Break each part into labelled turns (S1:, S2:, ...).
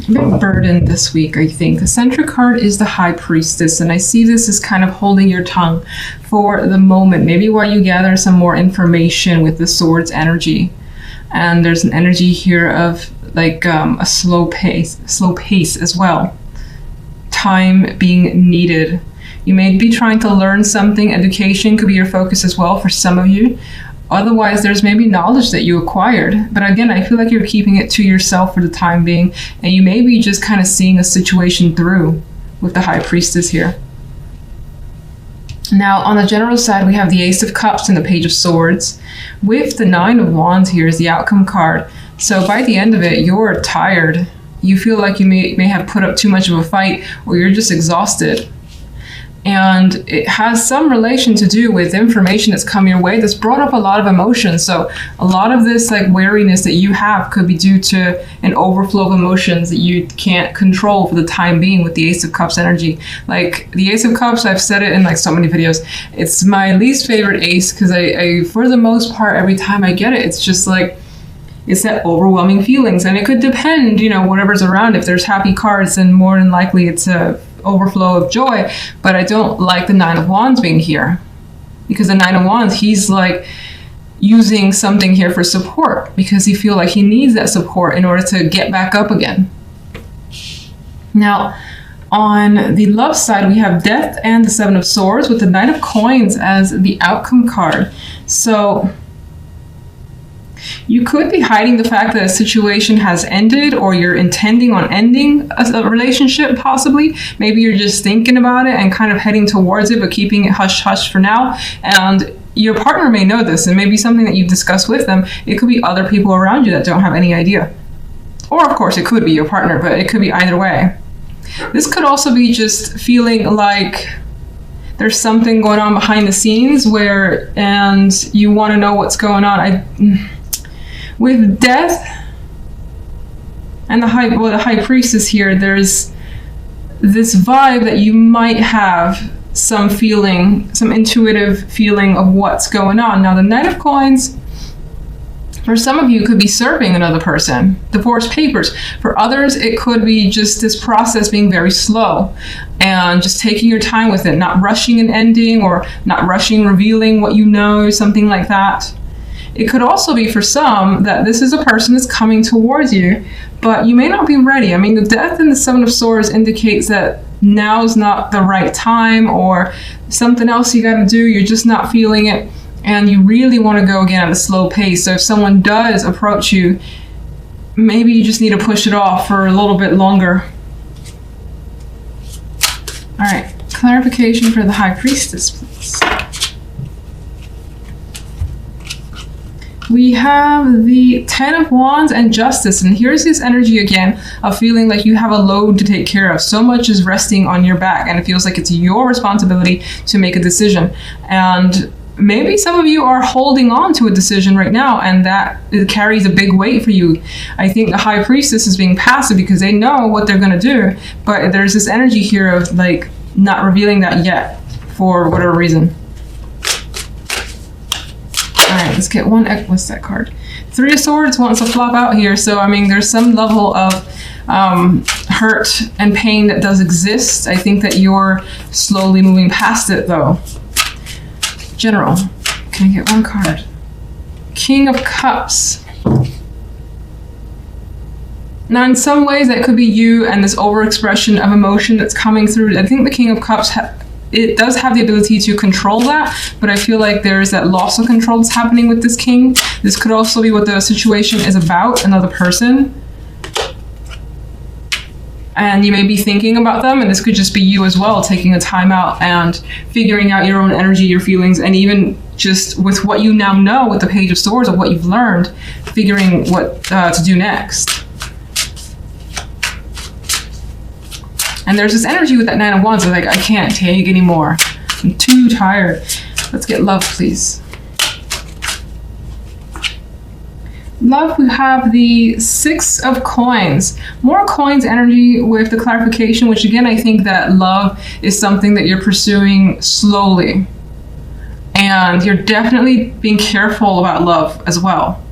S1: a bit burdened this week, I think. The center card is the High Priestess, and I see this as kind of holding your tongue for the moment, maybe while you gather some more information with the Swords energy. And there's an energy here of like a slow pace as well. Time being needed. You may be trying to learn something. Education could be your focus as well for some of you. Otherwise, there's maybe knowledge that you acquired. But again, I feel like you're keeping it to yourself for the time being. And you may be just kind of seeing a situation through with the High Priestess here. Now, on the general side, we have the Ace of Cups and the Page of Swords. With the Nine of Wands here is the outcome card. So by the end of it, you're tired. You feel like you may have put up too much of a fight, or you're just exhausted. And it has some relation to do with information that's come your way that's brought up a lot of emotions. So a lot of this like wariness that you have could be due to an overflow of emotions that you can't control for the time being with the Ace of Cups energy. Like the Ace of Cups, I've said it in like so many videos, it's my least favorite ace because I for the most part, every time I get it, it's just like, it's that overwhelming feelings. And it could depend, you know, whatever's around. If there's happy cards, then more than likely it's a overflow of joy. But I don't like the Nine of Wands being here, because the Nine of Wands, he's like using something here for support because he feels like he needs that support in order to get back up again. Now, on the love side, we have Death and the Seven of Swords with the Knight of Coins as the outcome card. So you could be hiding the fact that a situation has ended, or you're intending on ending a relationship possibly. Maybe you're just thinking about it and kind of heading towards it, but keeping it hush-hush for now. And your partner may know this, and maybe something that you've discussed with them. It could be other people around you that don't have any idea. Or of course, it could be your partner, but it could be either way. This could also be just feeling like there's something going on behind the scenes and you want to know what's going on. With Death and the High Priestess here, there's this vibe that you might have some feeling, some intuitive feeling of what's going on. Now, the Knight of Coins, for some of you, could be serving another person, divorce papers. For others, it could be just this process being very slow and just taking your time with it, not rushing an ending or not rushing revealing what you know, something like that. It could also be for some that this is a person that's coming towards you, but you may not be ready. I mean, the Death and the Seven of Swords indicates that now's not the right time, or something else you got to do, you're just not feeling it, and you really want to go again at a slow pace. So if someone does approach you, maybe you just need to push it off for a little bit longer. All right, clarification for the High Priestess, please. We have the Ten of Wands and Justice, and here's this energy again of feeling like you have a load to take care of. So much is resting on your back, and it feels like it's your responsibility to make a decision. And maybe some of you are holding on to a decision right now, and that it carries a big weight for you. I think the High Priestess is being passive because they know what they're going to do, but there's this energy here of like not revealing that yet for whatever reason. All right, let's get one. What's that card? Three of Swords wants to flop out here. So, I mean, there's some level of hurt and pain that does exist. I think that you're slowly moving past it, though. General, can I get one card? King of Cups. Now, in some ways, that could be you and this overexpression of emotion that's coming through. I think the King of Cups it does have the ability to control that, but I feel like there's that loss of control that's happening with this king. This could also be what the situation is about, another person. And you may be thinking about them, and this could just be you as well, taking a time out and figuring out your own energy, your feelings, and even just with what you now know with the Page of Swords, of what you've learned, figuring what to do next. And there's this energy with that Nine of Wands, like, I can't take anymore. I'm too tired. Let's get love, please. Love, we have the Six of Coins. More coins energy with the clarification, which again, I think that love is something that you're pursuing slowly. And you're definitely being careful about love as well.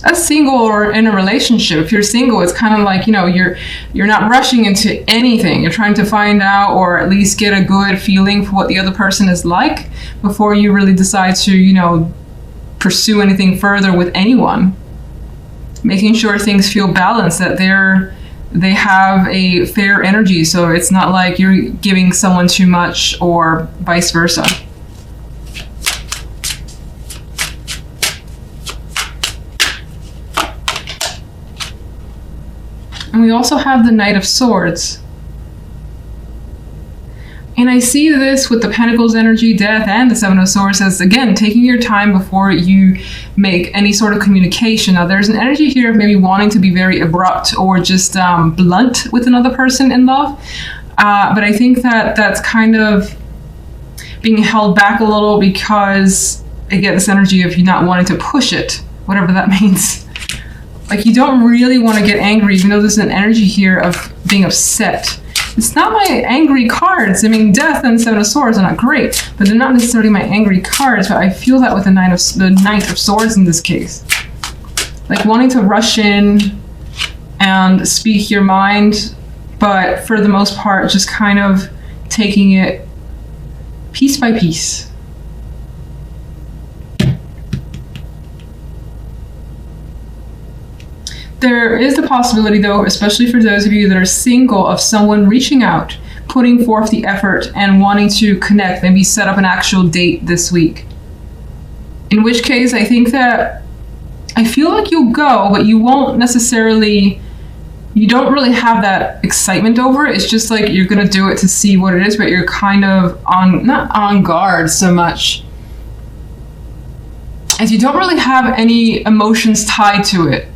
S1: a single or in a relationship. If you're single, it's kind of like, you're not rushing into anything. You're trying to find out or at least get a good feeling for what the other person is like before you really decide to, pursue anything further with anyone. Making sure things feel balanced, that they have a fair energy, so it's not like you're giving someone too much or vice versa. And we also have the Knight of Swords. And I see this with the Pentacles energy, Death, and the Seven of Swords as, again, taking your time before you make any sort of communication. Now, there's an energy here of maybe wanting to be very abrupt or just blunt with another person in love. But I think that that's kind of being held back a little because I get this energy of you not wanting to push it, whatever that means. Like, you don't really want to get angry, even though there's an energy here of being upset. It's not my angry cards. I mean, Death and Seven of Swords are not great, but they're not necessarily my angry cards. But I feel that with the Knight of Swords in this case. Like wanting to rush in and speak your mind, but for the most part, just kind of taking it piece by piece. There is the possibility, though, especially for those of you that are single, of someone reaching out, putting forth the effort, and wanting to connect, maybe set up an actual date this week. In which case, I think that I feel like you'll go, but you won't necessarily, you don't really have that excitement over it. It's just like you're going to do it to see what it is, but you're kind of not on guard so much, as you don't really have any emotions tied to it.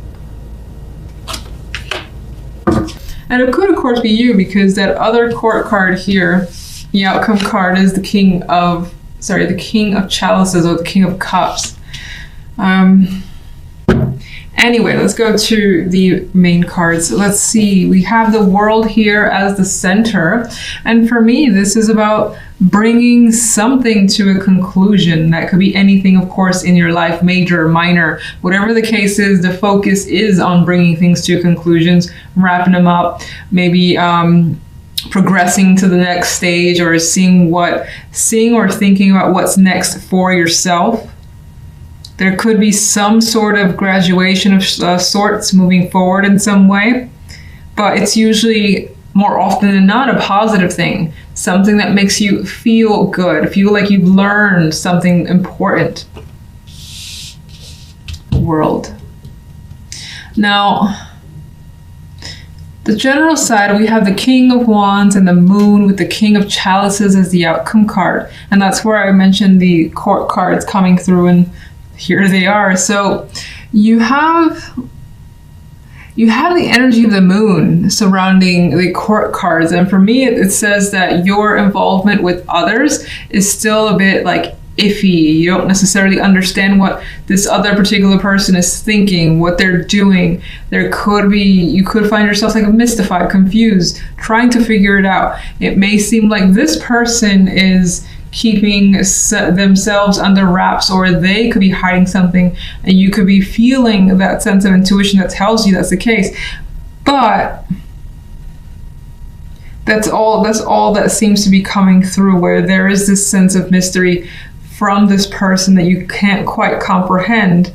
S1: And it could, of course, be you, because that other court card here, the outcome card, is the King of Chalices, or the King of Cups. Anyway, let's go to the main cards. Let's see. We have the World here as the center. And for me, this is about bringing something to a conclusion. That could be anything, of course, in your life, major or minor. Whatever the case is, the focus is on bringing things to conclusions, wrapping them up, maybe progressing to the next stage, or seeing or thinking about what's next for yourself. There could be some sort of graduation of sorts, moving forward in some way, but it's usually more often than not a positive thing, something that makes you feel good, feel like you've learned something important. World. Now, the general side, we have the King of Wands and the Moon with the King of Chalices as the outcome card, and that's where I mentioned the court cards coming through, and here they are. So you have the energy of the Moon surrounding the court cards, and for me it says that your involvement with others is still a bit like iffy. You don't necessarily understand what this other particular person is thinking, what they're doing. You could find yourself like mystified, confused, trying to figure it out. It may seem like this person is keeping themselves under wraps, or they could be hiding something, and you could be feeling that sense of intuition that tells you that's the case. But that's all that seems to be coming through, where there is this sense of mystery from this person that you can't quite comprehend.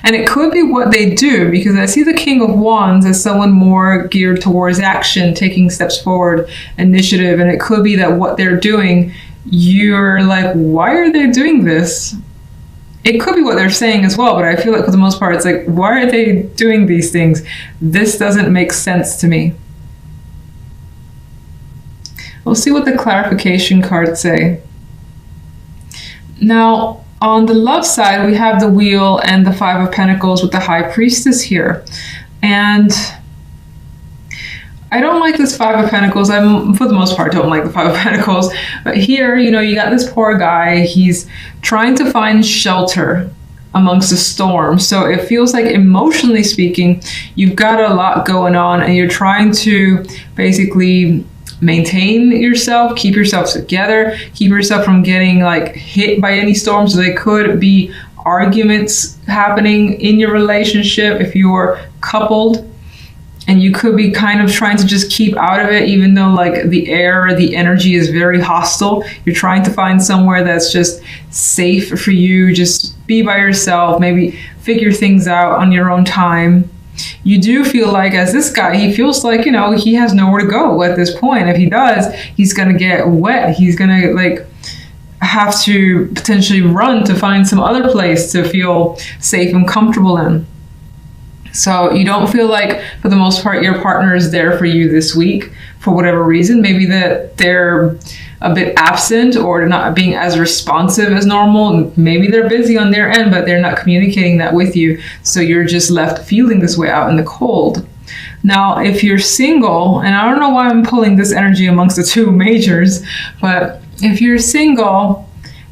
S1: And it could be what they do, because I see the King of Wands as someone more geared towards action, taking steps forward, initiative, and it could be that what they're doing, you're like, why are they doing this? It could be what they're saying as well, but I feel like for the most part, it's like, why are they doing these things? This doesn't make sense to me. We'll see what the clarification cards say. Now, on the love side, we have the Wheel and the Five of Pentacles with the High Priestess here. And I don't like this Five of Pentacles. I, for the most part, don't like the Five of Pentacles. But here, you got this poor guy. He's trying to find shelter amongst the storm. So it feels like, emotionally speaking, you've got a lot going on, and you're trying to basically maintain yourself, keep yourself together, keep yourself from getting like hit by any storms. So they could be arguments happening in your relationship, if you're coupled, and you could be kind of trying to just keep out of it, even though like the air, the energy is very hostile. You're trying to find somewhere that's just safe for you. Just be by yourself, maybe figure things out on your own time. You do feel like, as this guy, he feels like, you know, he has nowhere to go at this point. If he does, he's going to get wet. He's going to like have to potentially run to find some other place to feel safe and comfortable in. So you don't feel like, for the most part, your partner is there for you this week for whatever reason. Maybe that they're a bit absent or not being as responsive as normal. Maybe they're busy on their end, but they're not communicating that with you. So you're just left feeling this way out in the cold. Now, if you're single, and I don't know why I'm pulling this energy amongst the two majors, but if you're single,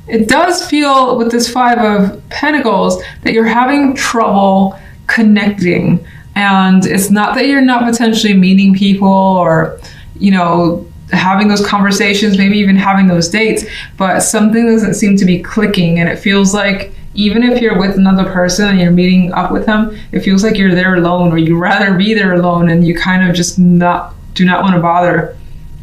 S1: it does feel with this Five of Pentacles that you're having trouble connecting. And it's not that you're not potentially meeting people or, you know, having those conversations, maybe even having those dates, but something doesn't seem to be clicking. And it feels like even if you're with another person and you're meeting up with them, it feels like you're there alone, or you'd rather be there alone, and you kind of just do not want to bother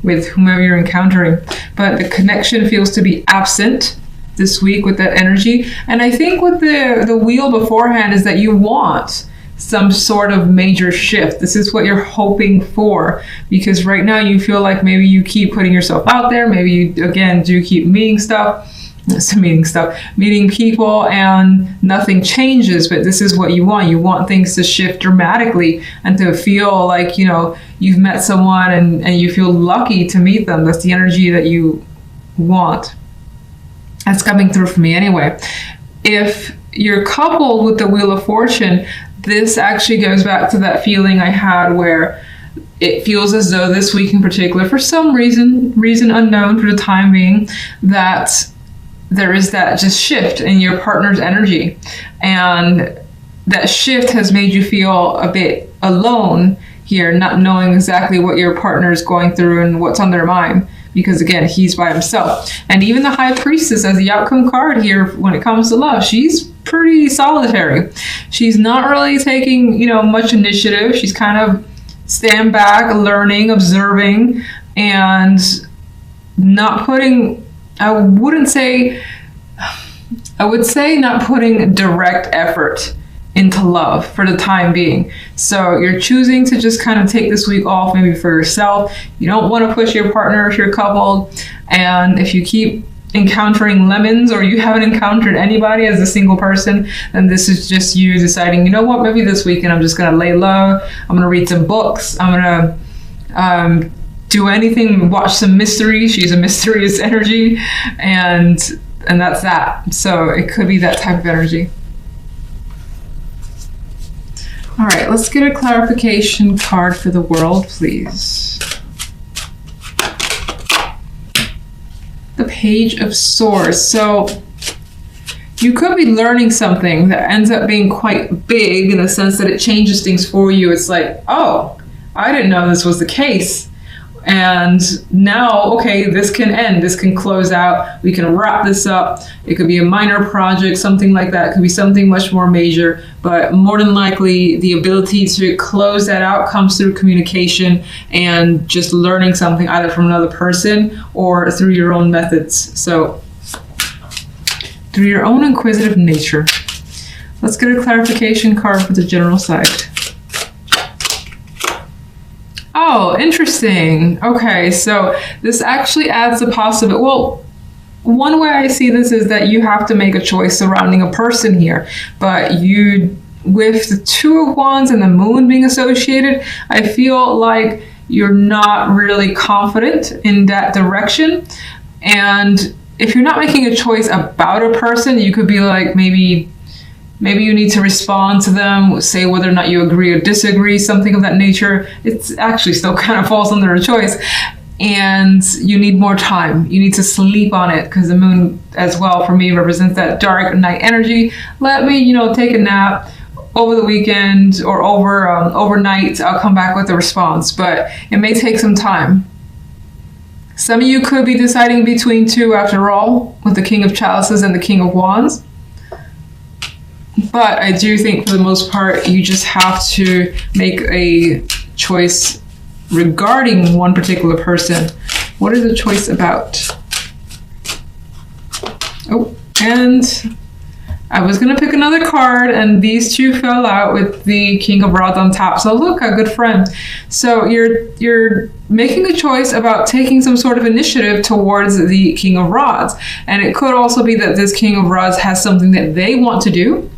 S1: with whomever you're encountering. But the connection feels to be absent this week with that energy. And I think with the wheel beforehand is that you want some sort of major shift. This is what you're hoping for, because right now you feel like maybe you keep putting yourself out there. Maybe you, again, do keep meeting people and nothing changes, but this is what you want. You want things to shift dramatically and to feel like, you know, you've met someone and you feel lucky to meet them. That's the energy that you want. That's coming through for me anyway. If you're coupled with the Wheel of Fortune, this actually goes back to that feeling I had where it feels as though this week in particular, for some reason unknown for the time being, that there is that just shift in your partner's energy. And that shift has made you feel a bit alone here, not knowing exactly what your partner is going through and what's on their mind. Because again, he's by himself. And even the High Priestess as the outcome card here when it comes to love, she's pretty solitary. She's not really taking, you know, much initiative. She's kind of stand back, learning, observing, and not putting, I would say not putting direct effort into love for the time being. So you're choosing to just kind of take this week off, maybe for yourself. You don't want to push your partner if you're coupled. And if you keep encountering lemons, or you haven't encountered anybody as a single person, then this is just you deciding, you know what, maybe this weekend I'm just going to lay low. I'm going to read some books. I'm going to do anything, watch some mystery. She's a mysterious energy. And that's that. So it could be that type of energy. All right, let's get a clarification card for the world, please. The Page of Swords. So you could be learning something that ends up being quite big in the sense that it changes things for you. It's like, oh, I didn't know this was the case. And now, okay, this can end. This can close out. We can wrap this up. It could be a minor project, something like that. It could be something much more major. But more than likely, the ability to close that out comes through communication and just learning something either from another person or through your own methods. So, through your own inquisitive nature. Let's get a clarification card for the general side. Oh, interesting. Okay, so this actually adds a possibility. Well, one way I see this is that you have to make a choice surrounding a person here. But you, with the Two of Wands and the Moon being associated, I feel like you're not really confident in that direction. And if you're not making a choice about a person, you could be like, maybe you need to respond to them, say whether or not you agree or disagree, something of that nature. It's actually still kind of falls under a choice. And you need more time. You need to sleep on it, because the moon as well for me represents that dark night energy. Let me, take a nap over the weekend or overnight. I'll come back with a response, but it may take some time. Some of you could be deciding between two after all, with the King of Chalices and the King of Wands. But I do think for the most part, you just have to make a choice regarding one particular person. What is the choice about? Oh, and I was going to pick another card, and these two fell out with the King of Rods on top. So look, a good friend. So you're making a choice about taking some sort of initiative towards the King of Rods. And it could also be that this King of Rods has something that they want to do.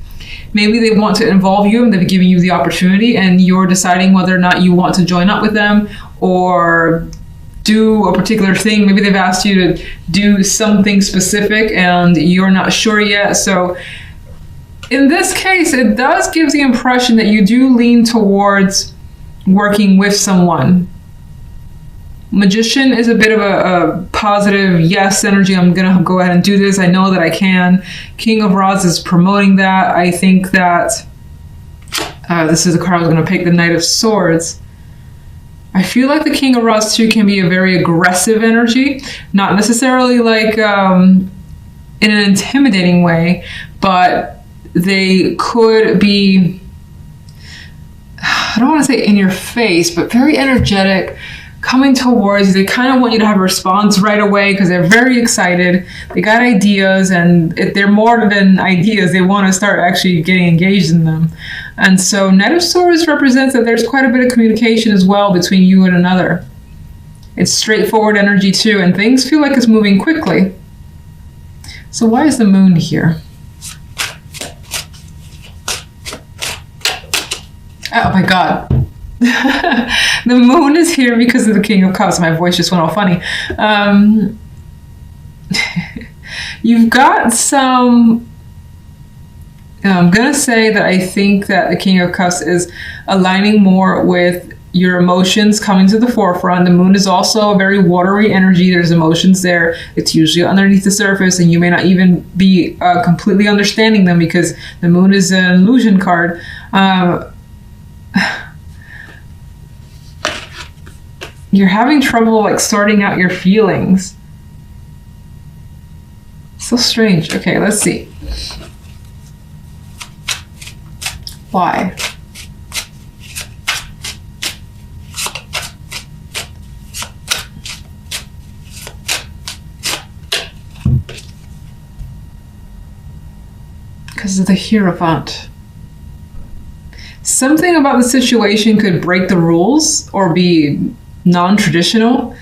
S1: Maybe they want to involve you and they've given you the opportunity, and you're deciding whether or not you want to join up with them or do a particular thing. Maybe they've asked you to do something specific and you're not sure yet. So in this case, it does give the impression that you do lean towards working with someone. Magician is a bit of a positive yes energy. I'm going to go ahead and do this. I know that I can. King of Rods is promoting that. I think that this is the card I was going to pick, the Knight of Swords. I feel like the King of Rods too can be a very aggressive energy. Not necessarily like in an intimidating way, but they could be, I don't want to say in your face, but very energetic, coming towards you. They kind of want you to have a response right away because they're very excited. They got ideas, and they're more than ideas. They want to start actually getting engaged in them. And so Knight of Swords represents that there's quite a bit of communication as well between you and another. It's straightforward energy too, and things feel like it's moving quickly. So why is the Moon here? Oh my God. The Moon is here because of the King of Cups. My voice just went all funny. You've got some... I'm going to say that I think that the King of Cups is aligning more with your emotions coming to the forefront. The Moon is also a very watery energy. There's emotions there. It's usually underneath the surface, and you may not even be completely understanding them because the Moon is an illusion card. You're having trouble like sorting out your feelings. So strange. Okay, let's see. Why? Because of the Hierophant. Something about the situation could break the rules or be non-traditional,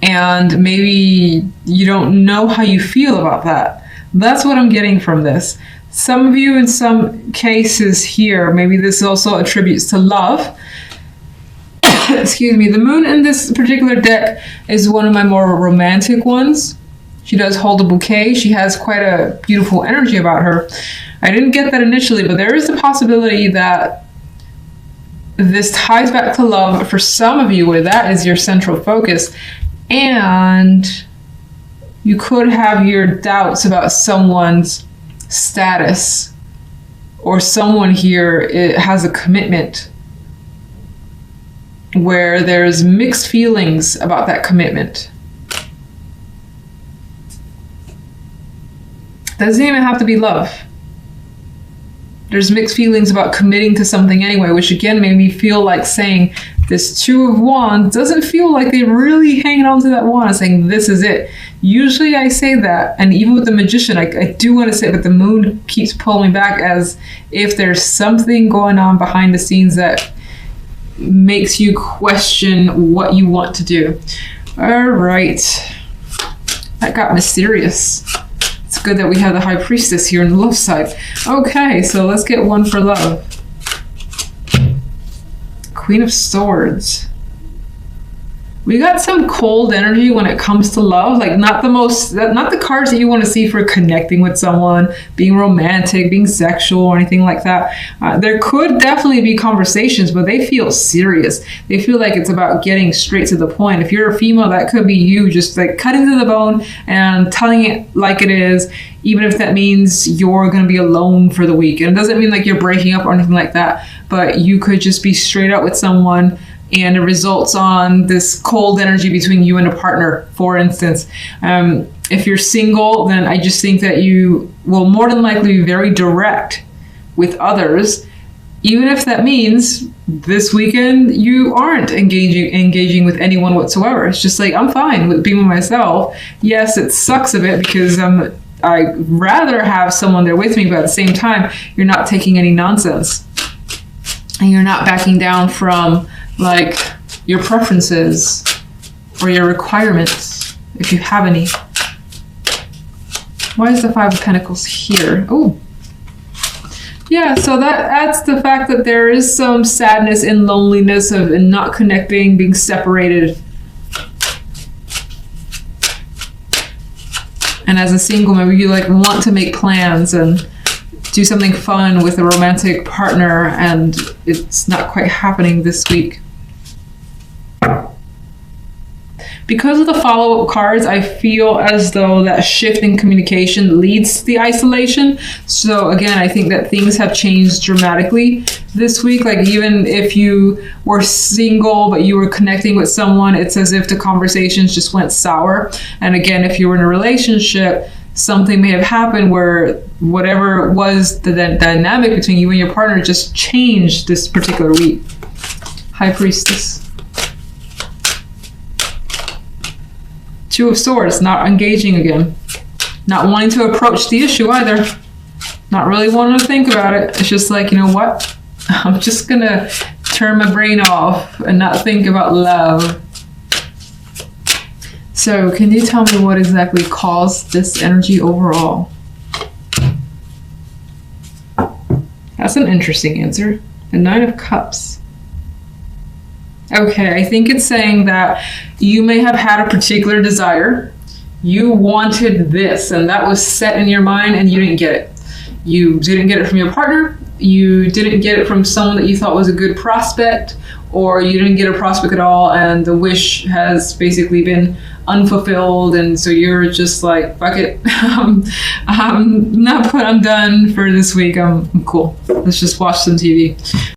S1: and maybe you don't know how you feel about that. That's what I'm getting from this. Some of you in some cases here, maybe this also attributes to love. Excuse me. The Moon in this particular deck is one of my more romantic ones. She does hold a bouquet. She has quite a beautiful energy about her. I didn't get that initially, but there is a possibility that this ties back to love for some of you, where that is your central focus. And you could have your doubts about someone's status, or someone here has a commitment where there's mixed feelings about that commitment. Doesn't even have to be love. There's mixed feelings about committing to something anyway, which again made me feel like saying this Two of Wands doesn't feel like they're really hanging on to that wand and saying this is it. Usually I say that, and even with the Magician, I do want to say, but the Moon keeps pulling me back as if there's something going on behind the scenes that makes you question what you want to do. All right. That got mysterious. It's good that we have the High Priestess here on the love side. Okay, so let's get one for love. Queen of Swords. We got some cold energy when it comes to love, like not the cards that you want to see for connecting with someone, being romantic, being sexual, or anything like that. There could definitely be conversations, but they feel serious. They feel like it's about getting straight to the point. If you're a female, that could be you just like cutting to the bone and telling it like it is, even if that means you're going to be alone for the week. And it doesn't mean like you're breaking up or anything like that, but you could just be straight up with someone, and it results on this cold energy between you and a partner, for instance. If you're single, then I just think that you will more than likely be very direct with others, even if that means this weekend you aren't engaging with anyone whatsoever. It's just like, I'm fine with being with myself. Yes, it sucks a bit because I'd rather have someone there with me, but at the same time, you're not taking any nonsense. And you're not backing down from like your preferences or your requirements, if you have any. Why is the Five of Pentacles here? Oh, yeah, so that's the fact that there is some sadness and loneliness of and not connecting, being separated. And as a single, maybe you like want to make plans and do something fun with a romantic partner, and it's not quite happening this week. Because of the follow-up cards, I feel as though that shift in communication leads to the isolation. So again, I think that things have changed dramatically this week. Like even if you were single, but you were connecting with someone, it's as if the conversations just went sour. And again, if you were in a relationship, something may have happened where whatever was the dynamic between you and your partner just changed this particular week. High Priestess. Two of Swords, not engaging again. Not wanting to approach the issue either. Not really wanting to think about it. It's just like, you know what? I'm just gonna turn my brain off and not think about love. So can you tell me what exactly caused this energy overall? That's an interesting answer. The Nine of Cups. Okay, I think it's saying that you may have had a particular desire. You wanted this, and that was set in your mind, and you didn't get it. You didn't get it from your partner. You didn't get it from someone that you thought was a good prospect, or you didn't get a prospect at all, and the wish has basically been unfulfilled, and so you're just like, fuck it. I'm done for this week. I'm cool. Let's just watch some TV.